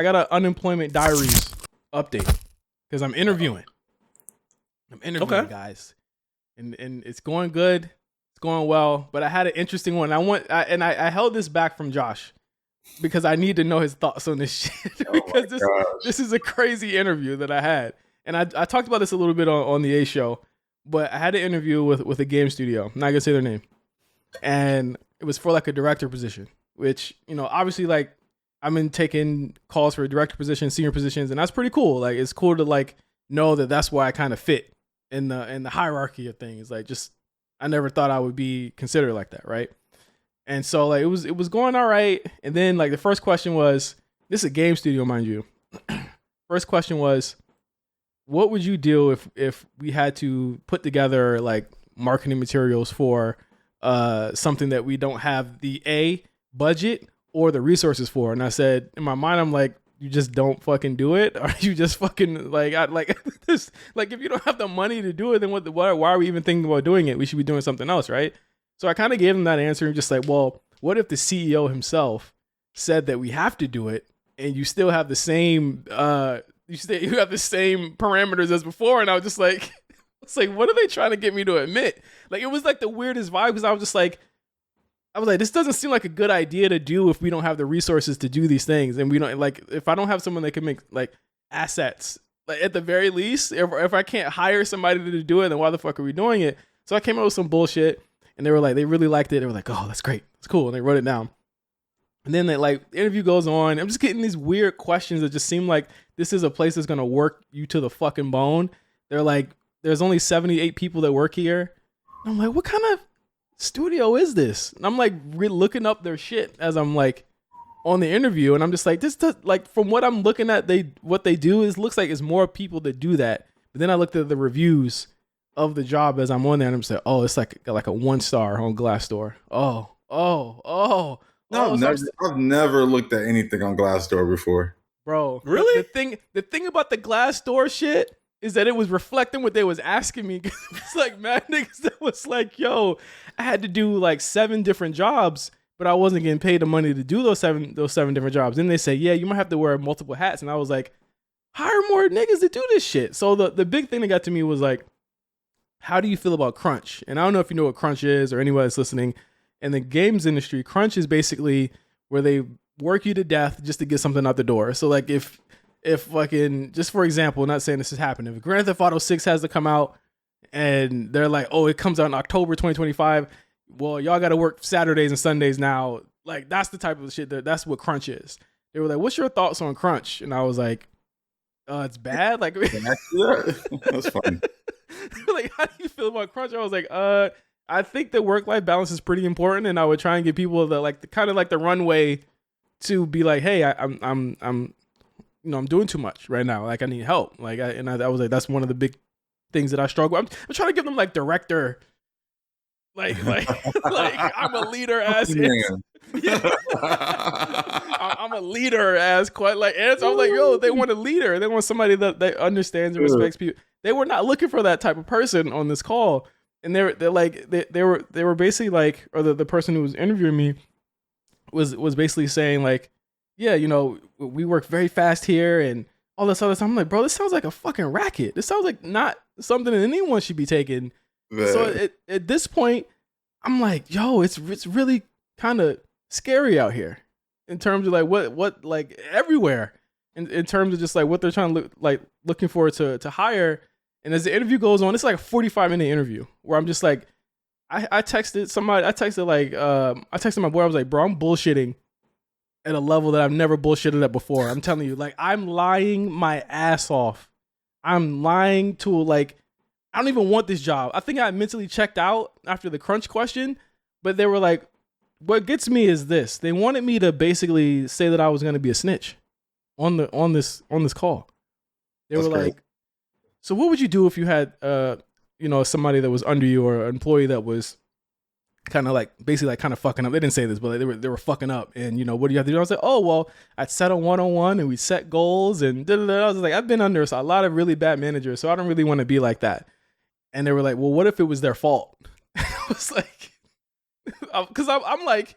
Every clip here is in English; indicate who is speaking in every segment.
Speaker 1: I got an unemployment diaries update because I'm interviewing. Guys, and it's going good. It's going well. But I had an interesting one. I held this back from Josh because I need to know his thoughts on this shit because this is a crazy interview that I had, and I talked about this a little bit on the A show. But I had an interview with a game studio. I'm not gonna say their name, and it was for like a director position, which obviously like. I've been taking calls for director positions, senior positions, and that's pretty cool. Like, it's cool to like know that that's where I kind of fit in the hierarchy of things. Like, just I never thought I would be considered like that, right? And so like it was going all right, and then like the first question was, this is a game studio, mind you. First question was, what would you do if we had to put together like marketing materials for something that we don't have the budget or the resources for? And I said, in my mind, I'm like, you just don't fucking do it, or you just fucking like this. Like, if you don't have the money to do it, then why are we even thinking about doing it? We should be doing something else, right? So I kind of gave him that answer and just like, well, what if the CEO himself said that we have to do it, and you still have the same you have the same parameters as before? And I was just like, it's like, what are they trying to get me to admit? Like, it was like the weirdest vibe because I was like, this doesn't seem like a good idea to do if we don't have the resources to do these things. And we don't, like, if I don't have someone that can make like assets, like at the very least, if I can't hire somebody to do it, then why the fuck are we doing it? So I came up with some bullshit, and they were like, they really liked it. They were like, oh, that's great. It's cool. And they wrote it down. And then the interview goes on. I'm just getting these weird questions that just seem like this is a place that's going to work you to the fucking bone. They're like, there's only 78 people that work here. And I'm like, what kind of studio is this? And I'm like looking up their shit as I'm like on the interview, and I'm just like, this does, like, from what I'm looking at, what they do is looks like it's more people that do that. But then I looked at the reviews of the job as I'm on there, and I'm just like, oh, it's like a 1-star on Glassdoor. No,
Speaker 2: I've never looked at anything on Glassdoor before.
Speaker 1: Bro,
Speaker 2: really?
Speaker 1: The thing about the Glassdoor shit is that it was reflecting what they was asking me. It's like mad niggas that was like, yo, I had to do like 7 different jobs, but I wasn't getting paid the money to do those seven different jobs. Then they say, yeah, you might have to wear multiple hats. And I was like, hire more niggas to do this shit. So the big thing that got to me was like, how do you feel about crunch? And I don't know if you know what crunch is or anyone that's listening. In the games industry, crunch is basically where they work you to death just to get something out the door. So like if fucking, just for example, not saying this is happening, if Grand Theft Auto 6 has to come out and they're like, oh, it comes out in October 2025, well, y'all got to work Saturdays and Sundays now. Like, that's the type of shit that's what crunch is. They were like, what's your thoughts on crunch? And I was like, it's bad. Like,
Speaker 2: that's funny.
Speaker 1: Like, how do you feel about crunch? I was like, I think the work-life balance is pretty important, and I would try and give people the kind of like the runway to be like, hey, I'm doing too much right now. Like, I need help. Like, I was like, that's one of the big things that I struggle. I'm trying to give them like director, like I'm a leader as I'm a leader as quite like answer. I'm like, yo, they want a leader. They want somebody that understands and respects people. They were not looking for that type of person on this call, and they were basically like, or the person who was interviewing me was basically saying like, yeah, we work very fast here and all this other stuff. I'm like, bro, this sounds like a fucking racket. This sounds like not something that anyone should be taking. Man. So at this point, I'm like, yo, it's really kind of scary out here in terms of like what like everywhere in terms of just like what they're trying to looking for to hire. And as the interview goes on, it's like a 45-minute interview where I'm just like, I texted my boy. I was like, bro, I'm bullshitting at a level that I've never bullshitted at before. I'm telling you, like, I'm lying my ass off. I'm lying to, like, I don't even want this job. I think I mentally checked out after the crunch question, but they were like, what gets me is this. They wanted me to basically say that I was going to be a snitch on this call. They were like, so what would you do if you had, somebody that was under you or an employee that was kind of like basically like kind of fucking up? They didn't say this, but they were fucking up. And what do you have to do? I was like, oh, well, I'd set a one-on-one and we set goals and da-da-da. I was like, I've been under a lot of really bad managers, so I don't really want to be like that. And they were like, well, what if it was their fault? I was like, because I'm like,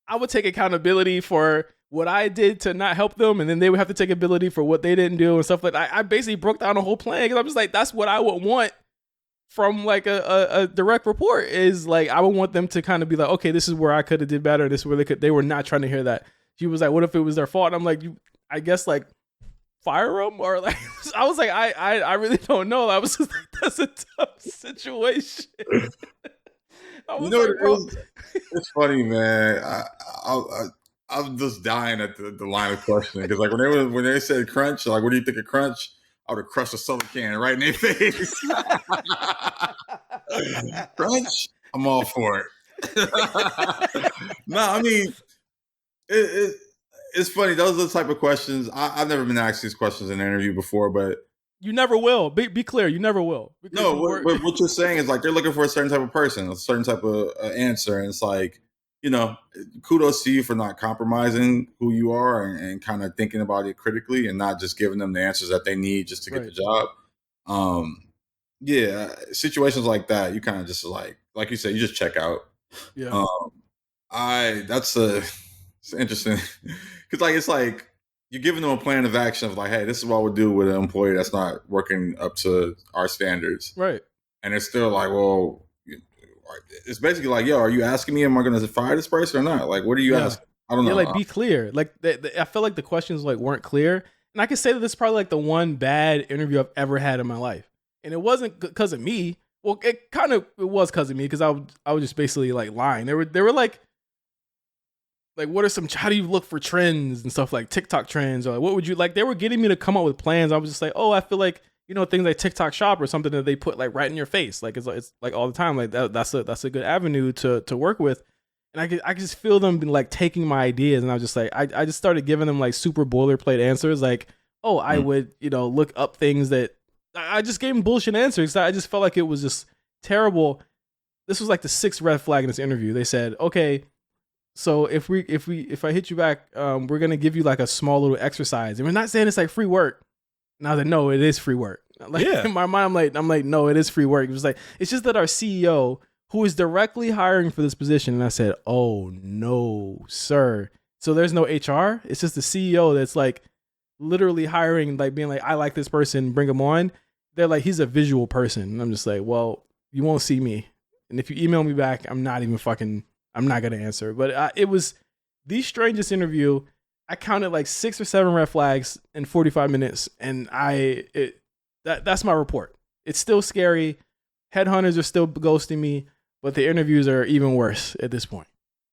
Speaker 1: I would take accountability for what I did to not help them, and then they would have to take ability for what they didn't do and stuff like that. I basically broke down a whole plan because I'm just like, that's what I would want from like a direct report, is like I would want them to kind of be like, okay, this is where I could have did better. This is where they were not trying to hear that. She was like, what if it was their fault? And I'm like, I guess like fire them, or like I was like, I really don't know. I was just like, that's a tough situation. I was like, bro.
Speaker 2: It's funny, man. I'm just dying at the line of questioning because like when they said crunch, like what do you think of crunch? I would have crushed a soda can right in their face. Crunch, I'm all for it. No, I mean, it's funny. Those are the type of questions. I've never been asked these questions in an interview before, but
Speaker 1: you never will. Be clear, you never will.
Speaker 2: No, what you're saying is like they're looking for a certain type of person, a certain type of answer, and it's like, kudos to you for not compromising who you are and kind of thinking about it critically and not just giving them the answers that they need just to get the job. Yeah, situations like that, you kind of just like you said, you just check out.
Speaker 1: Yeah.
Speaker 2: It's interesting because it's like you're giving them a plan of action of like, hey, this is what we'll do with an employee that's not working up to our standards,
Speaker 1: right?
Speaker 2: And it's still like, well, it's basically like, yo, are you asking me, am I going to fire this person or not? Like, what are you asking? I don't know.
Speaker 1: Yeah, like be clear. Like I felt like the questions like weren't clear, and I can say that this is probably like the one bad interview I've ever had in my life, and it wasn't because of me. Well, it was because of me because I was just basically like lying. They were like what are some, how do you look for trends and stuff like TikTok trends, or like, what would you like? They were getting me to come up with plans. I was just like, oh, I feel like, things like TikTok Shop or something that they put like right in your face. Like it's like all the time. Like that's a good avenue to work with. And I could just feel them like taking my ideas. And I was just like, I just started giving them like super boilerplate answers. Like, oh, I would, look up things that I just gave them bullshit answers. I just felt like it was just terrible. This was like the 6th red flag in this interview. They said, okay, so if I hit you back, we're gonna give you like a small little exercise, and we're not saying it's like free work. And I was like, no, it is free work. Like in my mind, I'm like, no, it is free work. It was like, it's just that our CEO, who is directly hiring for this position, and I said, oh no, sir. So there's no HR. It's just the CEO that's like literally hiring, like being like, I like this person, bring him on. They're like, he's a visual person, and I'm just like, well, you won't see me, and if you email me back, I'm not going to answer. But it was the strangest interview. I counted like 6 or 7 red flags in 45 minutes. And that's my report. It's still scary. Headhunters are still ghosting me, but the interviews are even worse at this point.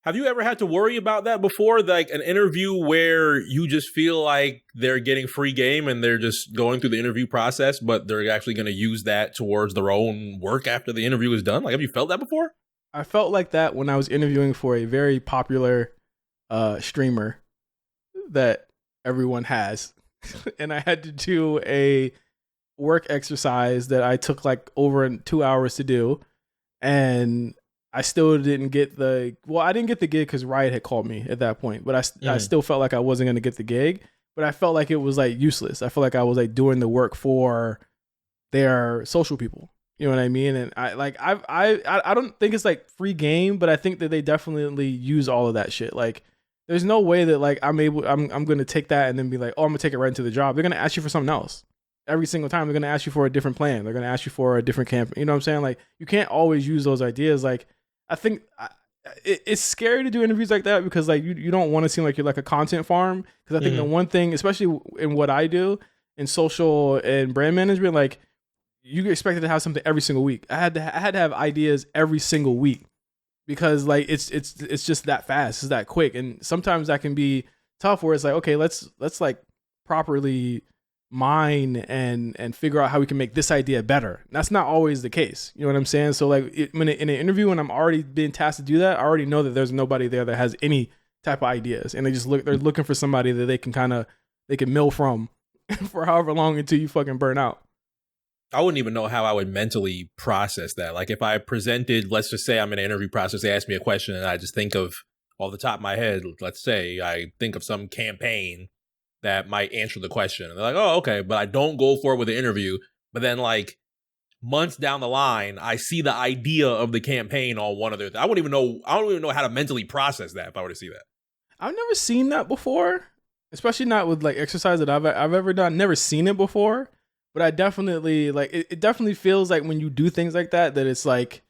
Speaker 3: Have you ever had to worry about that before? Like an interview where you just feel like they're getting free game and they're just going through the interview process, but they're actually going to use that towards their own work after the interview is done? Like, have you felt that before?
Speaker 1: I felt like that when I was interviewing for a very popular streamer that everyone has. And I had to do a work exercise that I took like over 2 hours to do. And I still didn't get I didn't get the gig because Riot had called me at that point. But I still felt like I wasn't going to get the gig. But I felt like it was like useless. I felt like I was like doing the work for their social people. You know what I mean? And I don't think it's like free game, but I think that they definitely use all of that shit. Like, there's no way that like I'm going to take that and then be like, oh, I'm going to take it right into the job. They're going to ask you for something else. Every single time they're going to ask you for a different plan. They're going to ask you for a different campaign. You know what I'm saying? Like, you can't always use those ideas. Like, I think it's scary to do interviews like that because like you don't want to seem like you're like a content farm. Because I think the one thing, especially in what I do in social and brand management, like, you expected to have something every single week. I had to have ideas every single week because like it's just that fast, it's that quick, and sometimes that can be tough. Where it's like, okay, let's like properly mine and figure out how we can make this idea better. That's not always the case. You know what I'm saying? So like in an interview, when I'm already being tasked to do that, I already know that there's nobody there that has any type of ideas, and they're looking for somebody that they can mill from for however long until you fucking burn out.
Speaker 3: I wouldn't even know how I would mentally process that. Like if I presented, let's just say I'm in an interview process, they ask me a question and I just think of, off the top of my head, let's say I think of some campaign that might answer the question. And they're like, oh, okay. But I don't go for it with the interview. But then like months down the line, I see the idea of the campaign on one of their, I don't even know how to mentally process that if I were to see that.
Speaker 1: I've never seen that before, especially not with like exercise that I've ever done. Never seen it before, but I definitely like it definitely feels like when you do things like that it's like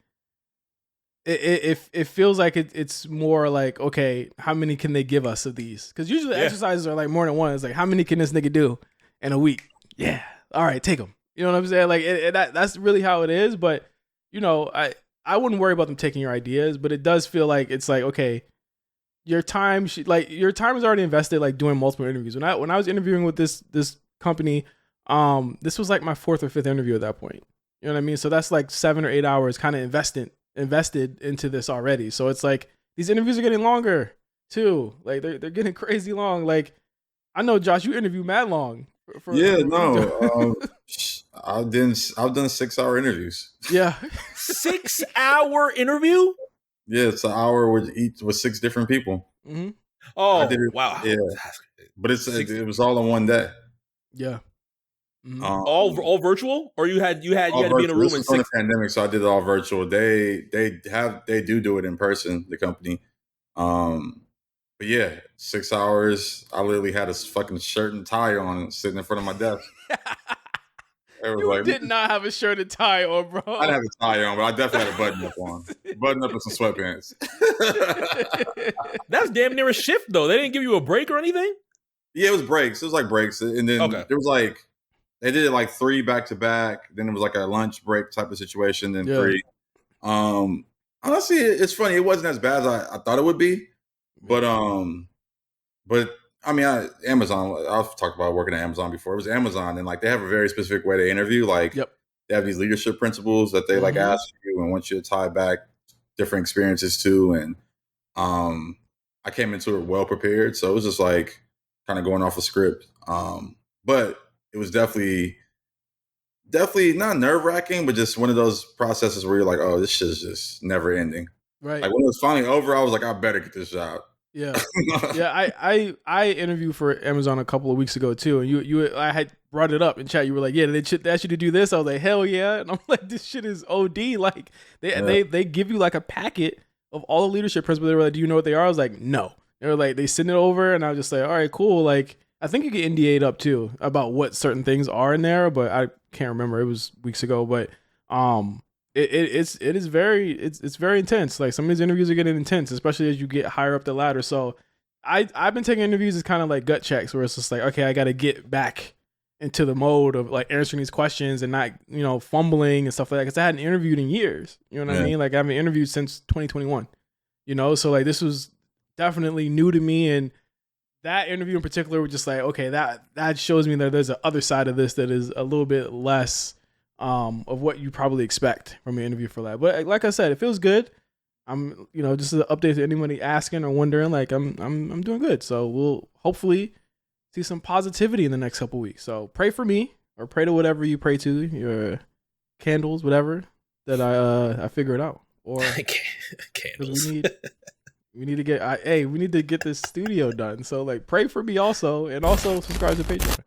Speaker 1: it feels like it's more like, okay, how many can they give us of these? Because usually exercises are like more than one. It's like, how many can this nigga do in a week? Yeah, all right, take them. You know what I'm saying? Like that's really how it is. But you know, I wouldn't worry about them taking your ideas, but it does feel like it's like, okay, your time is already invested like doing multiple interviews. When I was interviewing with this company, this was like my 4th or 5th interview at that point. You know what I mean? So that's like 7 or 8 hours kind of invested into this already. So it's like these interviews are getting longer too. Like they're getting crazy long. Like I know, Josh, you interview mad long.
Speaker 2: I've done 6-hour interviews.
Speaker 1: Yeah.
Speaker 3: 6-hour interview?
Speaker 2: Yeah, it's an hour with 6 different people.
Speaker 1: Mm-hmm.
Speaker 3: Oh, wow.
Speaker 2: Yeah, but it was all in one day.
Speaker 1: Yeah. Mm-hmm.
Speaker 3: All virtual, or you had to be in a room.
Speaker 2: This was during the pandemic, so I did it all virtual. They do it in person, the company. But yeah, 6 hours. I literally had a fucking shirt and tie on, sitting in front of my desk.
Speaker 3: You
Speaker 1: did not have a shirt and tie on, bro.
Speaker 2: I didn't have a tie on, but I definitely had a button up on. Button up and some sweatpants.
Speaker 3: That's damn near a shift, though. They didn't give you a break or anything?
Speaker 2: Yeah, it was breaks. It was like breaks. And then there was like, they did it like 3 back to back. Then it was like a lunch break type of situation. Then 3. Honestly, it's funny. It wasn't as bad as I thought it would be. But I mean, Amazon, I've talked about working at Amazon before. It was Amazon, and like they have a very specific way to interview. Like they have these leadership principles that they like ask you and want you to tie back different experiences to. And I came into it well prepared, so it was just like kind of going off a script. But it was definitely not nerve-wracking, but just one of those processes where you're like, oh, this shit is just never ending.
Speaker 1: Right.
Speaker 2: Like when it was finally over, I was like, I better get this job.
Speaker 1: Yeah. Yeah. I interviewed for Amazon a couple of weeks ago too. And I had brought it up in chat. You were like, yeah, they asked you to do this. I was like, hell yeah. And I'm like, this shit is OD. Like they give you like a packet of all the leadership principles. They were like, do you know what they are? I was like, no. They were like, they send it over, and I was just like, all right, cool. Like, I think you get NDA'd up too about what certain things are in there, but I can't remember. It was weeks ago, but it's very intense. Like some of these interviews are getting intense, especially as you get higher up the ladder. So I've been taking interviews as kind of like gut checks, where it's just like, okay, I got to get back into the mode of like answering these questions and not, you know, fumbling and stuff like that. Because I hadn't interviewed in years. You know what I mean? Like I haven't interviewed since 2021. You know, so like this was definitely new to me, and that interview in particular was just like, okay, that shows me that there's a other side of this that is a little bit less of what you probably expect from an interview for that. But like I said, it feels good. I'm, you know, just an update to anybody asking or wondering. Like I'm doing good. So we'll hopefully see some positivity in the next couple weeks. So pray for me, or pray to whatever you pray to, your candles, whatever, that I figure it out. Or
Speaker 3: candles.
Speaker 1: We need to get we need to get this studio done. So like pray for me also, and also subscribe to Patreon.